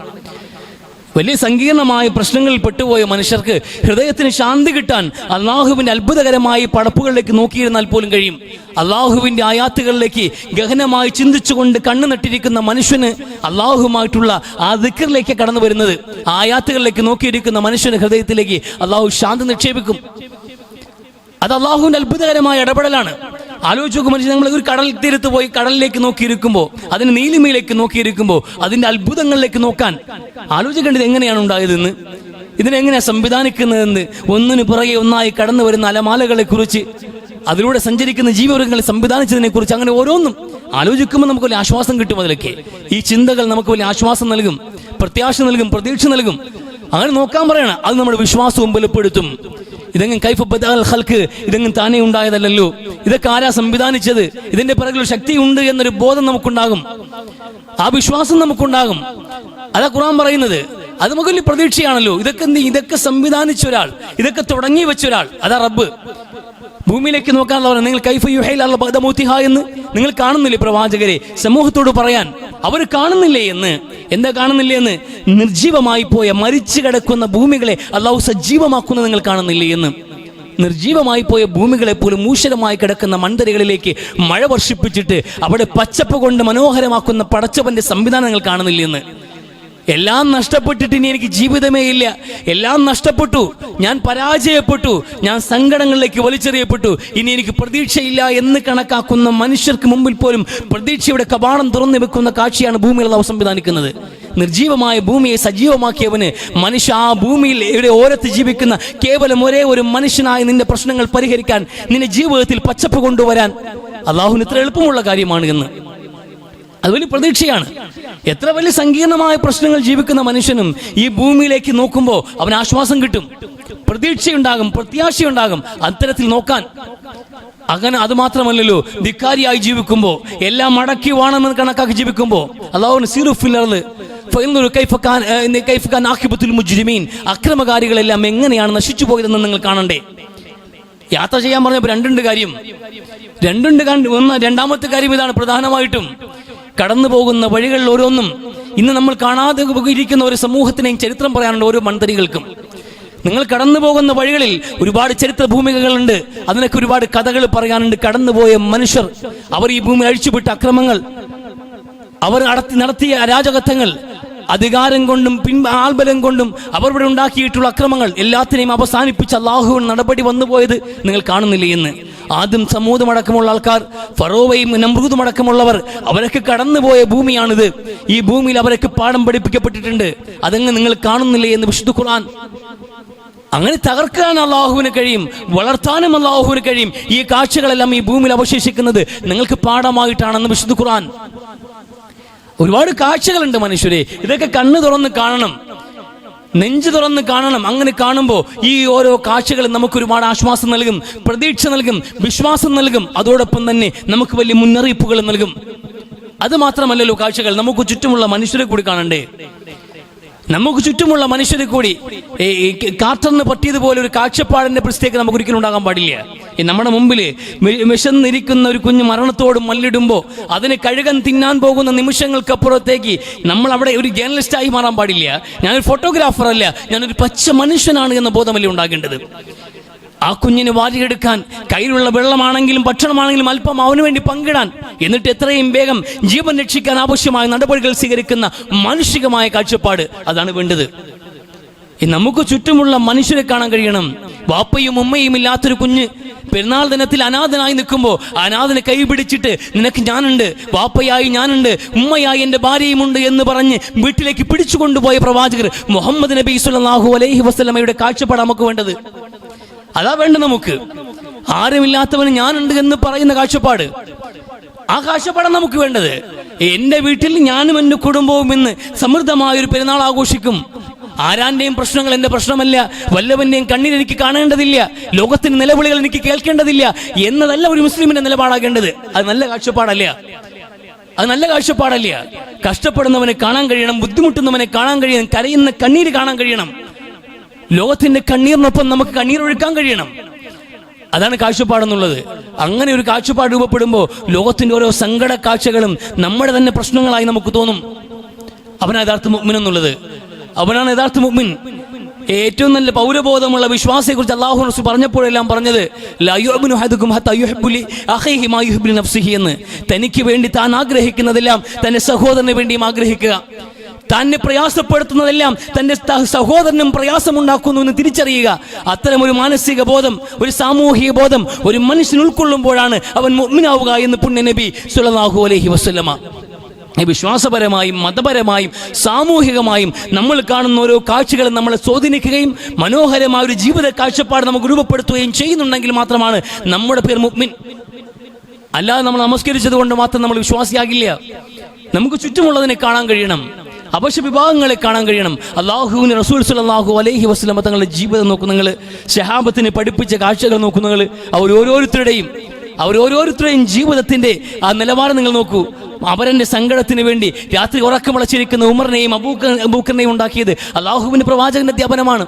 വലിയ സങ്കീർണമായ പ്രശ്നങ്ങളിൽ പെട്ടുപോയ മനുഷ്യർക്ക് ഹൃദയത്തിന് ശാന്തി കിട്ടാൻ അള്ളാഹുവിന്റെ അത്ഭുതകരമായ പടപ്പുകളിലേക്ക് നോക്കിയിരുന്നാൽ പോലും കഴിയും. അള്ളാഹുവിന്റെ ആയാത്തുകളിലേക്ക് ഗഹനമായി ചിന്തിച്ചുകൊണ്ട് കണ്ണു നട്ടിരിക്കുന്ന മനുഷ്യന് അള്ളാഹുമായിട്ടുള്ള ആ ദിക്റിലേക്ക് കടന്നു വരുന്നത്, ആയാത്തുകളിലേക്ക് നോക്കിയിരിക്കുന്ന മനുഷ്യന് ഹൃദയത്തിലേക്ക് അള്ളാഹു ശാന്തി നിക്ഷേപിക്കും. അത് അള്ളാഹുവിന്റെ അത്ഭുതകരമായ ഇടപെടലാണ്. ആലോചിച്ച് നോക്കും മനുഷ്യൻ, നമ്മൾ ഒരു കടൽ തീരത്ത് പോയി കടലിലേക്ക് നോക്കിയിരിക്കുമ്പോൾ, അതിന് നീലിമയിലേക്ക് നോക്കിയിരിക്കുമ്പോൾ, അതിന്റെ അത്ഭുതങ്ങളിലേക്ക് നോക്കാൻ ആലോചിക്കേണ്ടത് എങ്ങനെയാണ് ഉണ്ടായതെന്ന്. ഇതിനെങ്ങനെയാണ് സംവിധാനിക്കുന്നതെന്ന് ഒന്നിനു പുറകെ ഒന്നായി കടന്നു വരുന്ന അലമാലകളെ കുറിച്ച്, അതിലൂടെ സഞ്ചരിക്കുന്ന ജീവിവർഗങ്ങളെ സംവിധാനിച്ചതിനെ കുറിച്ച്, അങ്ങനെ ഓരോന്നും ആലോചിക്കുമ്പോൾ നമുക്ക് വലിയ ആശ്വാസം കിട്ടും. അതിലൊക്കെ ഈ ചിന്തകൾ നമുക്ക് വലിയ ആശ്വാസം നൽകും, പ്രത്യാശ നൽകും, പ്രതീക്ഷ നൽകും. അങ്ങനെ നോക്കാൻ പറയണം. അത് നമ്മുടെ വിശ്വാസവും ബലപ്പെടുത്തും. ഇതെങ്ങനെ കൈഫ ബദഅൽ ഖൽഖ്, ഇതെങ്ങനെ താനേ ഉണ്ടായതല്ലോ, ഇതൊക്കെ ആരാ സംവിധാനിച്ചത്, ഇതിന്റെ പിറകിൽ ശക്തി ഉണ്ട് എന്നൊരു ബോധം നമുക്കുണ്ടാകും, ആ വിശ്വാസം നമുക്കുണ്ടാകും. അതാ ഖുർആൻ പറയുന്നത്. അത് നമുക്ക് വലിയ പ്രതീക്ഷയാണല്ലോ. ഇതൊക്കെ സംവിധാനിച്ച ഒരാൾ, ഇതൊക്കെ തുടങ്ങി വെച്ച ഒരാൾ, അതാ റബ്ബ്. ഭൂമിയിലേക്ക് നോക്കാനുള്ള പറഞ്ഞ നിങ്ങൾ കൈഫ യുഹൈൽ അർള ബഅദ മൗതിഹാ എന്ന് നിങ്ങൾ കാണുന്നില്ലേ പ്രവാചകരെ? സമൂഹത്തോട് പറയാൻ അവർ കാണുന്നില്ലേ എന്ന്. എന്താ കാണുന്നില്ലേ എന്ന്? നിർജീവമായി പോയ മരിച്ചു കിടക്കുന്ന ഭൂമികളെ അല്ലാഹു സജീവമാക്കുന്നത് നിങ്ങൾ കാണുന്നില്ലേ എന്ന്. നിർജീവമായി പോയ ഭൂമികളെ പോലും മൂഷരമായി കിടക്കുന്ന മൺതരികളിലേക്ക് മഴ വർഷിപ്പിച്ചിട്ട് അവിടെ പച്ചപ്പ് കൊണ്ട് മനോഹരമാക്കുന്ന പടച്ചവന്റെ സംവിധാനം നിങ്ങൾ കാണുന്നില്ലേ എന്ന്. എല്ലാം നഷ്ടപ്പെട്ടിട്ട് ഇനി എനിക്ക് ജീവിതമേ ഇല്ല, എല്ലാം നഷ്ടപ്പെട്ടു, ഞാൻ പരാജയപ്പെട്ടു, ഞാൻ സങ്കടങ്ങളിലേക്ക് വലിച്ചെറിയപ്പെട്ടു, ഇനി എനിക്ക് പ്രതീക്ഷയില്ല എന്ന് കണക്കാക്കുന്ന മനുഷ്യർക്ക് മുമ്പിൽ പോലും പ്രതീക്ഷയുടെ കവാടം തുറന്നു വെക്കുന്ന കാഴ്ചയാണ് ഭൂമിയിൽ അല്ലാഹു സംവിധാനിക്കുന്നത്. നിർജീവമായ ഭൂമിയെ സജീവമാക്കിയവന് മനുഷ്യ ആ ഭൂമിയിൽ ഇവിടെ ഓരത്ത് ജീവിക്കുന്ന കേവലം ഒരേ ഒരു മനുഷ്യനായി നിന്റെ പ്രശ്നങ്ങൾ പരിഹരിക്കാൻ, നിന്റെ ജീവിതത്തിൽ പച്ചപ്പ് കൊണ്ടുവരാൻ അല്ലാഹുവിന് ഇത്ര എളുപ്പമുള്ള കാര്യമാണ് എന്ന്. അത് വലിയ പ്രതീക്ഷയാണ്. എത്ര വലിയ സങ്കീർണമായ പ്രശ്നങ്ങൾ ജീവിക്കുന്ന മനുഷ്യനും ഈ ഭൂമിയിലേക്ക് നോക്കുമ്പോൾ അവന് ആശ്വാസം കിട്ടും, പ്രതീക്ഷയുണ്ടാകും, പ്രത്യാശയുണ്ടാകും അത്തരത്തിൽ നോക്കാൻ. അങ്ങനെ അത് മാത്രമല്ലല്ലോ, ധിക്കാരിയായി ജീവിക്കുമ്പോൾ, എല്ലാം മടക്കി വേണമെന്ന് കണക്കാക്കി ജീവിക്കുമ്പോൾ അക്രമകാരികളെല്ലാം എങ്ങനെയാണ് നശിച്ചു പോയതെന്ന് നിങ്ങൾ കാണണ്ടേ. യാത്ര ചെയ്യാൻ പറഞ്ഞപ്പോൾ രണ്ടുണ്ട് കാര്യം. രണ്ടാമത്തെ കാര്യം ഇതാണ് പ്രധാനമായിട്ടും. കടന്നു പോകുന്ന വഴികളിൽ ഓരോന്നും ഇന്ന് നമ്മൾ കാണാതെ ഇരിക്കുന്ന ഒരു സമൂഹത്തിനെയും ചരിത്രം പറയാനുണ്ട്. ഓരോ മൺതരികൾക്കും നിങ്ങൾ കടന്നു പോകുന്ന വഴികളിൽ ഒരുപാട് ചരിത്ര ഭൂമികകളുണ്ട്, അതിനൊക്കെ ഒരുപാട് കഥകൾ പറയാനുണ്ട്. കടന്നുപോയ മനുഷ്യർ, അവർ ഈ ഭൂമി അഴിച്ചുവിട്ട അക്രമങ്ങൾ, അവർ നടത്തിയ അരാജകത്വങ്ങൾ, അധികാരം കൊണ്ടും ആൾബലം കൊണ്ടും അവർ ഇവിടെ ഉണ്ടാക്കിയിട്ടുള്ള അക്രമങ്ങൾ എല്ലാത്തിനെയും അവസാനിപ്പിച്ച് അല്ലാഹുവിന്റെ നടപടി വന്നുപോയത് നിങ്ങൾ കാണുന്നില്ലേ എന്ന്. ആദ്യം സമൂഹമടക്കമുള്ള ആൾക്കാർ, ഫറോവയും നമ്രൂദും അടക്കമുള്ളവർ, അവരൊക്കെ കടന്നുപോയ ഭൂമിയാണിത്. ഈ ഭൂമിയിൽ അവരൊക്കെ പാഠം പഠിപ്പിക്കപ്പെട്ടിട്ടുണ്ട്. അതങ്ങ് നിങ്ങൾ കാണുന്നില്ലേ എന്ന് വിശുദ്ധ ഖുർആൻ. അങ്ങനെ തകർക്കാൻ അല്ലാഹുവിന് കഴിയും, വളർത്താനും അല്ലാഹുവിന് കഴിയും. ഈ കാഴ്ചകളെല്ലാം ഈ ഭൂമിയിൽ അവശേഷിക്കുന്നത് നിങ്ങൾക്ക് പാഠമായിട്ടാണെന്ന് വിശുദ്ധ ഖുർആൻ. ഒരുപാട് കാഴ്ചകളുണ്ട് മനുഷ്യരെ. ഇതൊക്കെ കണ്ണ് തുറന്ന് കാണണം, നെഞ്ചു തുറന്ന് കാണണം. അങ്ങനെ കാണുമ്പോൾ ഈ ഓരോ കാഴ്ചകളും നമുക്ക് ഒരുപാട് ആശ്വാസം നൽകും, പ്രതീക്ഷ നൽകും, വിശ്വാസം നൽകും. അതോടൊപ്പം തന്നെ നമുക്ക് വലിയ മുന്നറിയിപ്പുകൾ നൽകും. അത് മാത്രമല്ലല്ലോ കാഴ്ചകൾ, നമുക്ക് ചുറ്റുമുള്ള മനുഷ്യരെ കൂടി കാണണ്ടേ. നമുക്ക് ചുറ്റുമുള്ള മനുഷ്യരെ കൂടി കാറ്ററിന് പറ്റിയതുപോലെ ഒരു കാഴ്ചപ്പാടിന്റെ പ്രത്യേകത നമുക്ക് ഒരിക്കലും ഉണ്ടാകാൻ പാടില്ല. നമ്മുടെ മുമ്പിൽ വിശന്നിരിക്കുന്ന ഒരു കുഞ്ഞ് മരണത്തോട് മല്ലിടുമ്പോൾ അതിനെ കഴുകൻ തിന്നാൻ പോകുന്ന നിമിഷങ്ങൾക്കപ്പുറത്തേക്ക് നമ്മൾ അവിടെ ഒരു ജേർണലിസ്റ്റായി മാറാൻ പാടില്ല. ഞാനൊരു ഫോട്ടോഗ്രാഫർ അല്ല, ഞാനൊരു പച്ച മനുഷ്യനാണ് എന്ന ബോധമല്ലേ ഉണ്ടാകേണ്ടത്. ആ കുഞ്ഞിനെ വാരിയെടുക്കാൻ കയ്യിലുള്ള വെള്ളമാണെങ്കിലും ഭക്ഷണമാണെങ്കിലും അല്പം അവന് വേണ്ടി പങ്കിടാൻ, എന്നിട്ട് എത്രയും വേഗം ജീവൻ രക്ഷിക്കാൻ ആവശ്യമായ നടപടികൾ സ്വീകരിക്കുന്ന മാനുഷികമായ കാഴ്ചപ്പാട്, അതാണ് വേണ്ടത്. നമുക്ക് ചുറ്റുമുള്ള മനുഷ്യരെ കാണാൻ കഴിയണം. വാപ്പയും ഉമ്മയും ഇല്ലാത്തൊരു കുഞ്ഞ് പെരുന്നാൾ ദിനത്തിൽ അനാഥനായി നിൽക്കുമ്പോൾ അനാഥനെ കൈ പിടിച്ചിട്ട് നിനക്ക് ഞാനുണ്ട്, വാപ്പയായി ഞാനുണ്ട്, ഉമ്മയായി എൻ്റെ ഭാര്യയുമുണ്ട് എന്ന് പറഞ്ഞ് വീട്ടിലേക്ക് പിടിച്ചു കൊണ്ടുപോയ പ്രവാചകർ മുഹമ്മദ് നബി സ്വല്ലല്ലാഹു അലൈഹി വസല്ലമയുടെ കാഴ്ചപ്പാട് നമുക്ക് വേണ്ടത്. അതാ വേണ്ട നമുക്ക്. ആരുമില്ലാത്തവന് ഞാനുണ്ട് എന്ന് പറയുന്ന കാഴ്ചപ്പാട്, ആ കാഴ്ചപ്പാടാണ് നമുക്ക് വേണ്ടത്. എൻ്റെ വീട്ടിൽ ഞാനും എൻ്റെ കുടുംബവും ഇന്ന് സമൃദ്ധമായൊരു പെരുന്നാൾ ആഘോഷിക്കും. ആരാന്റെയും പ്രശ്നങ്ങൾ എൻ്റെ പ്രശ്നമല്ല, വല്ലവന്റെയും കണ്ണീർ എനിക്ക് കാണേണ്ടതില്ല, ലോകത്തിന്റെ നിലവിളികൾ എനിക്ക് കേൾക്കേണ്ടതില്ല എന്നതല്ല ഒരു മുസ്ലിമിന്റെ നിലപാടാകേണ്ടത്. അത് നല്ല കാഴ്ചപ്പാടല്ല, അത് നല്ല കാഴ്ചപ്പാടല്ല. കഷ്ടപ്പെടുന്നവനെ കാണാൻ കഴിയണം, ബുദ്ധിമുട്ടുന്നവനെ കാണാൻ കഴിയണം, കരയുന്ന കണ്ണീര് കാണാൻ കഴിയണം. ലോകത്തിന്റെ കണ്ണീരിനൊപ്പം നമുക്ക് കണ്ണീർ ഒഴുക്കാൻ കഴിയണം. അതാണ് കാഴ്ചപ്പാടെന്നുള്ളത്. അങ്ങനെ ഒരു കാഴ്ചപ്പാട് രൂപപ്പെടുമ്പോൾ ലോകത്തിന്റെ ഓരോ സങ്കട കാഴ്ചകളും നമ്മുടെ തന്നെ പ്രശ്നങ്ങളായി നമുക്ക് തോന്നും. അവനാണ് യഥാർത്ഥ മുഅ്മിൻ എന്നുള്ളത്. അവനാണ് യഥാർത്ഥ മുഅ്മിൻ. ഏറ്റവും നല്ല പൗരബോധമുള്ള വിശ്വാസിയെ കുറിച്ച് അല്ലാഹു റസൂൽ പറഞ്ഞപ്പോഴെല്ലാം പറഞ്ഞത് ലാ യുഅ്മിനു അഹദുകും ഹത്താ യുഹിബ്ബു ലി അഖീഹി മാ യുഹിബ്ബു നഫ്സിഹി എന്ന്. തനിക്ക് വേണ്ടി താൻ ആഗ്രഹിക്കുന്നതെല്ലാം തന്റെ സഹോദരന് വേണ്ടിയും ആഗ്രഹിക്കുക. തന്നെ പ്രയാസപ്പെടുത്തുന്നതെല്ലാം തന്റെ സഹോദരനും പ്രയാസമുണ്ടാക്കുന്നു എന്ന് തിരിച്ചറിയുക. അത്തരം ഒരു മാനസിക ബോധം, ഒരു സാമൂഹിക ബോധം ഒരു മനുഷ്യൻ ഉൾക്കൊള്ളുമ്പോഴാണ് അവൻ മുഅ്മിനാവുക എന്ന് പുണ്യ നബി സ്വല്ലല്ലാഹു അലൈഹി വസല്ലമ. വിശ്വാസപരമായും മതപരമായും സാമൂഹികമായും നമ്മൾ കാണുന്ന ഓരോ കാഴ്ചകളും നമ്മളെ സ്വാധീനിക്കുകയും മനോഹരമായ ഒരു ജീവിത കാഴ്ചപ്പാട് നമുക്ക് രൂപപ്പെടുത്തുകയും ചെയ്യുന്നുണ്ടെങ്കിൽ മാത്രമാണ് നമ്മുടെ പേർ മുഅ്മിൻ. അല്ലാതെ നമ്മൾ നമസ്കരിച്ചത് കൊണ്ട് മാത്രം നമ്മൾ വിശ്വാസിയാകില്ല. നമുക്ക് ചുറ്റുമുള്ളതിനെ കാണാൻ കഴിയണം, അവശ്യ വിഭാഗങ്ങളെ കാണാൻ കഴിയണം. അല്ലാഹുവിന്റെ റസൂൽ സ്വല്ലല്ലാഹു അലൈഹി വസല്ലം തങ്ങളുടെ ജീവിതം നോക്കൂ നിങ്ങൾ, സ്വഹാബത്തിനെ പഠിപ്പിച്ച കാഴ്ചകൾ നോക്കൂ നിങ്ങൾ, അവരോരോരുത്തരുടെയും ജീവിതത്തിന്റെ ആ നിലവാരം നിങ്ങൾ നോക്കൂ. അവരുടെ സങ്കടത്തിന് വേണ്ടി രാത്രി ഉറക്കമുളച്ചിരിക്കുന്ന ഉമറിനെയും അബൂബക്കറിനെയും ഉണ്ടാക്കിയത് അല്ലാഹുവിന്റെ പ്രവാചകന്റെ അധ്യാപനമാണ്.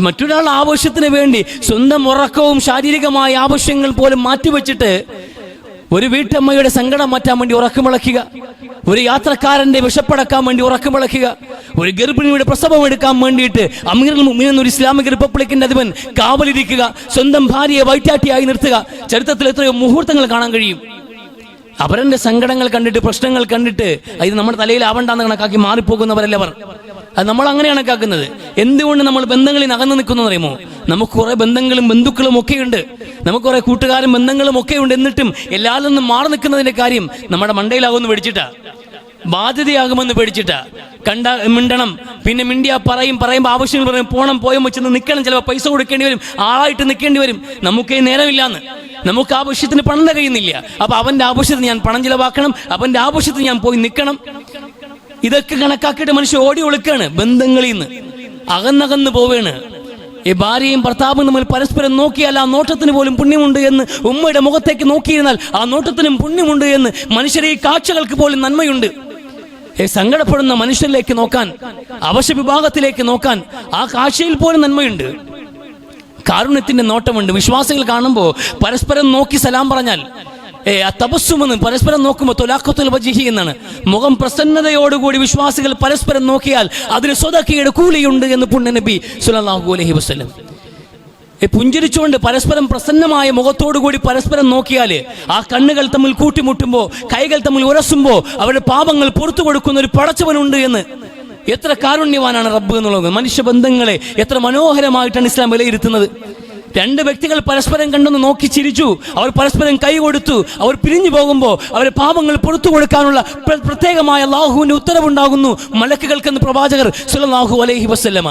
മറ്റൊരാളുടെ ആവശ്യത്തിന് വേണ്ടി സ്വന്തം ഉറക്കവും ശാരീരികമായ ആവശ്യങ്ങൾ പോലും മാറ്റിവെച്ചിട്ട് ഒരു വീട്ടമ്മയുടെ സങ്കടം മാറ്റാൻ വേണ്ടി ഉറക്കമിളക്കുക, ഒരു യാത്രക്കാരന്റെ വിശപ്പടക്കാൻ വേണ്ടി ഉറക്കമിളക്കുക, ഒരു ഗർഭിണിയുടെ പ്രസവം എടുക്കാൻ വേണ്ടിയിട്ട് അമീറുൽ മുഅ്മിനീൻ ഒരു ഇസ്ലാമിക് റിപ്പബ്ലിക്കിന്റെ അധിപൻ കാവലിരിക്കുക, സ്വന്തം ഭാര്യയെ വൈറ്റാട്ടിയായി നിർത്തുക. ചരിത്രത്തിൽ എത്രയോ മുഹൂർത്തങ്ങൾ കാണാൻ കഴിയും. അവരുടെ സങ്കടങ്ങൾ കണ്ടിട്ട്, പ്രശ്നങ്ങൾ കണ്ടിട്ട് ഇത് നമ്മുടെ തലയിൽ ആവണ്ടെന്ന് കണക്കാക്കി മാറിപ്പോകുന്നവരല്ല അവർ. അത് നമ്മൾ അങ്ങനെ കണക്കാക്കുന്നത്. എന്തുകൊണ്ട് നമ്മൾ ബന്ധങ്ങളിൽ അകന്നു നിൽക്കുന്നു അറിയുമോ? നമുക്ക് കുറെ ബന്ധങ്ങളും ബന്ധുക്കളും ഒക്കെയുണ്ട്, നമുക്ക് കുറെ കൂട്ടുകാരും ബന്ധങ്ങളും ഒക്കെ ഉണ്ട്. എന്നിട്ടും എല്ലാവരിൽ നിന്നും മാറി നിൽക്കുന്നതിന്റെ കാര്യം നമ്മുടെ മണ്ടയിലാകുമെന്ന് പേടിച്ചിട്ടാ, ബാധ്യതയാകുമെന്ന് പേടിച്ചിട്ടാ. മിണ്ടണം, പിന്നെ മിണ്ടിയാ പറയുമ്പോൾ ആവശ്യങ്ങൾ പറയും, പോയം വെച്ചെന്ന് നിൽക്കണം, ചിലപ്പോൾ പൈസ കൊടുക്കേണ്ടി വരും, ആളായിട്ട് നിൽക്കേണ്ടി വരും. നമുക്ക് നേരമില്ലാന്ന്, നമുക്ക് ആവശ്യത്തിന് പണം കഴിയുന്നില്ല. അപ്പൊ അവന്റെ ആവശ്യത്തിന് ഞാൻ പണം ചിലവാക്കണം, അവന്റെ ആവശ്യത്തിന് ഞാൻ പോയി നിൽക്കണം. ഇതൊക്കെ കണക്കാക്കിയിട്ട് മനുഷ്യൻ ഓടി ഒളിക്കാണ്, ബന്ധങ്ങളിൽ നിന്ന് അകന്നകന്ന് പോവുകയാണ്. ഈ ഭാര്യയും ഭർത്താവും നമ്മൾ പരസ്പരം നോക്കിയാൽ ആ നോട്ടത്തിന് പോലും പുണ്യമുണ്ട് എന്ന്, ഉമ്മയുടെ മുഖത്തേക്ക് നോക്കിയിരുന്നാൽ ആ നോട്ടത്തിനും പുണ്യമുണ്ട് എന്ന്, മനുഷ്യരെ ഈ കാഴ്ചകൾക്ക് പോലും നന്മയുണ്ട്. സങ്കടപ്പെടുന്ന മനുഷ്യരിലേക്ക് നോക്കാൻ, അവശ്യ വിഭാഗത്തിലേക്ക് നോക്കാൻ ആ കാഴ്ചയിൽ പോലും നന്മയുണ്ട്. കാരുണ്യത്തിന്റെ നോട്ടമുണ്ട്. വിശ്വാസികൾ കാണുമ്പോൾ പരസ്പരം നോക്കി സലാം പറഞ്ഞാൽ, തപസ്സുമെന്ന് പരസ്പരം നോക്കുമ്പോൾ തൊലാഖത്തുൽ വജ്ഹി എന്നാണ്, മുഖം പ്രസന്നതയോടുകൂടി വിശ്വാസികൾ പരസ്പരം നോക്കിയാൽ അതിന് സ്വതക്കയുടെ കൂലിയുണ്ട് എന്ന് പുണ്യ നബി സ്വല്ലല്ലാഹു അലൈഹി വസല്ലം. പുഞ്ചിരിച്ചുകൊണ്ട് പരസ്പരം പ്രസന്നമായ മുഖത്തോടുകൂടി പരസ്പരം നോക്കിയാൽ ആ കണ്ണുകൾ തമ്മിൽ കൂട്ടിമുട്ടുമ്പോൾ, കൈകൾ തമ്മിൽ ഉരസുമ്പോൾ അവരുടെ പാപങ്ങൾ പുറത്തു കൊടുക്കുന്ന ഒരു പടച്ചവനുണ്ട് എന്ന്. എത്ര കാരുണ്യവാനാണ് റബ്ബ് എന്നുള്ളത്. മനുഷ്യബന്ധങ്ങളെ എത്ര മനോഹരമായിട്ടാണ് ഇസ്ലാം വിലയിരുത്തുന്നത്. രണ്ട് വ്യക്തികൾ പരസ്പരം കണ്ടൊന്ന് നോക്കി ചിരിച്ചു, അവർ പരസ്പരം കൈ കൊടുത്തു, അവർ പിരിഞ്ഞു പോകുമ്പോൾ അവരുടെ പാപങ്ങൾ പുറത്തു കൊടുക്കാനുള്ള പ്രത്യേകമായ അല്ലാഹുവിന്റെ ഉത്തരവുണ്ടാകുന്നു മലക്കുകൾക്കെന്ന് പ്രവാചകർ സ്വല്ലല്ലാഹു അലൈഹി വസല്ലമ.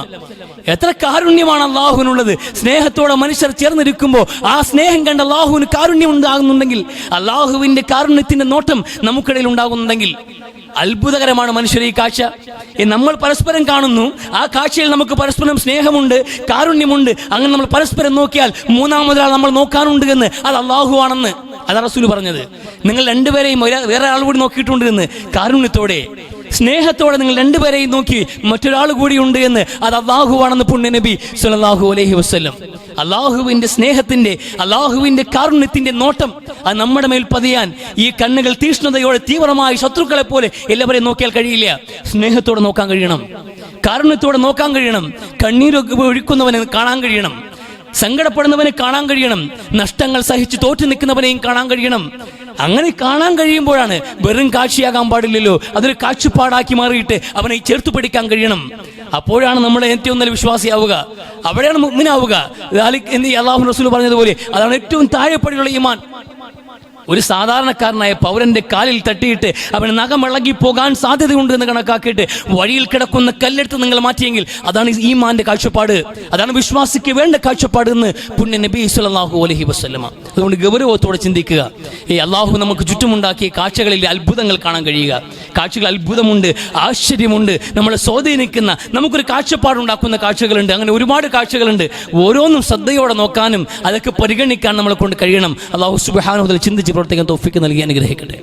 എത്ര കാരുണ്യമാണ് അല്ലാഹുവിനുള്ളത്. സ്നേഹത്തോടെ മനുഷ്യർ ചേർന്നിരിക്കുമ്പോൾ ആ സ്നേഹം കണ്ട് അല്ലാഹുവിന് കാരുണ്യം ഉണ്ടാകുന്നുണ്ടെങ്കിൽ, അല്ലാഹുവിന്റെ കാരുണ്യത്തിന്റെ നോട്ടം നമുക്കിടയിൽ ഉണ്ടാകുന്നുണ്ടെങ്കിൽ അത്ഭുതകരമാണ് മനുഷ്യരെ ഈ കാഴ്ച. നമ്മൾ പരസ്പരം കാണുന്നു, ആ കാഴ്ചയിൽ നമുക്ക് പരസ്പരം സ്നേഹമുണ്ട്, കാരുണ്യമുണ്ട്. അങ്ങനെ നമ്മൾ പരസ്പരം നോക്കിയാൽ മൂന്നാമതൊരാൾ നമ്മൾ നോക്കാനുണ്ട് എന്ന്, അത് അല്ലാഹു ആണെന്ന് അതാണ് റസൂൽ പറഞ്ഞത്. നിങ്ങൾ രണ്ടുപേരെയും വേറെ ആൾ കൂടി നോക്കിയിട്ടുണ്ട് എന്ന്, കാരുണ്യത്തോടെ സ്നേഹത്തോടെ നിങ്ങൾ രണ്ടുപേരെയും നോക്കി മറ്റൊരാൾ കൂടിയുണ്ട് എന്ന്, അത് അല്ലാഹു ആണെന്ന് പുണ്യ നബി സ്വല്ലല്ലാഹു അലൈഹി വസല്ലം. അല്ലാഹുവിന്റെ സ്നേഹത്തിന്റെ, അല്ലാഹുവിന്റെ കാരുണ്യത്തിന്റെ നോട്ടം അത് നമ്മുടെ മേൽ പതിയാൻ ഈ കണ്ണുകൾ തീഷ്ണതയോടെ തീവ്രമായി ശത്രുക്കളെ പോലെ എല്ലാവരെയും നോക്കിയാൽ കഴിയില്ല. സ്നേഹത്തോടെ നോക്കാൻ കഴിയണം, കാരുണ്യത്തോടെ നോക്കാൻ കഴിയണം, കണ്ണീരൊക്കെ ഒഴുക്കുന്നവനെ കാണാൻ കഴിയണം, സങ്കടപ്പെടുന്നവനെ കാണാൻ കഴിയണം, നഷ്ടങ്ങൾ സഹിച്ച് തോറ്റു നിൽക്കുന്നവനെയും കാണാൻ കഴിയണം. അങ്ങനെ കാണാൻ കഴിയുമ്പോഴാണ്, വെറും കാഴ്ചയാകാൻ പാടില്ലല്ലോ, അതൊരു കാഴ്ചപ്പാടാക്കി മാറിയിട്ട് അവനെ ചേർത്ത് പിടിക്കാൻ കഴിയണം. അപ്പോഴാണ് നമ്മൾ ഏറ്റവും നല്ല വിശ്വാസിയാവുക, അവിടെയാണ് മുഅ്മിനാവുക. എന്ന് അല്ലാഹു റസൂൽ പറഞ്ഞതുപോലെ അതാണ് ഏറ്റവും താഴെപ്പടിയുള്ള ഈമാൻ. ഒരു സാധാരണക്കാരനായ പൗരന്റെ കാലിൽ തട്ടിയിട്ട് അവന് നഖമിളകി പോകാൻ സാധ്യതയുണ്ട് എന്ന് കണക്കാക്കിയിട്ട് വഴിയിൽ കിടക്കുന്ന കല്ലെടുത്ത് നിങ്ങൾ മാറ്റിയെങ്കിൽ അതാണ് ഈമാന്റെ കാഴ്ചപ്പാട്, അതാണ് വിശ്വാസിക്ക് വേണ്ട കാഴ്ചപ്പാട് എന്ന് പുണ്യ നബി സ്വല്ലല്ലാഹു അലൈഹി വസല്ലമ. അതുകൊണ്ട് ഗൗരവത്തോടെ ചിന്തിക്കുക. അല്ലാഹു നമുക്ക് ചുറ്റുമുണ്ടാക്കിയ കാഴ്ചകളിൽ അത്ഭുതങ്ങൾ കാണാൻ കഴിയുക. കാഴ്ചകൾ അത്ഭുതമുണ്ട്, ആശ്ചര്യമുണ്ട്, നമ്മളെ സ്വാധീനിക്കുന്ന, നമുക്കൊരു കാഴ്ചപ്പാടുണ്ടാക്കുന്ന കാഴ്ചകളുണ്ട്. അങ്ങനെ ഒരുപാട് കാഴ്ചകളുണ്ട്. ഓരോന്നും ശ്രദ്ധയോടെ നോക്കാനും അതൊക്കെ പരിഗണിക്കാൻ നമ്മളെ കൊണ്ട് കഴിയണം. അല്ലാഹു സുബ്ഹാനഹു വ തആല ചിന്തിച്ച് പ്രവർത്തിക്കാൻ തൗഫീഖ് നൽകി അനുഗ്രഹിക്കട്ടെ.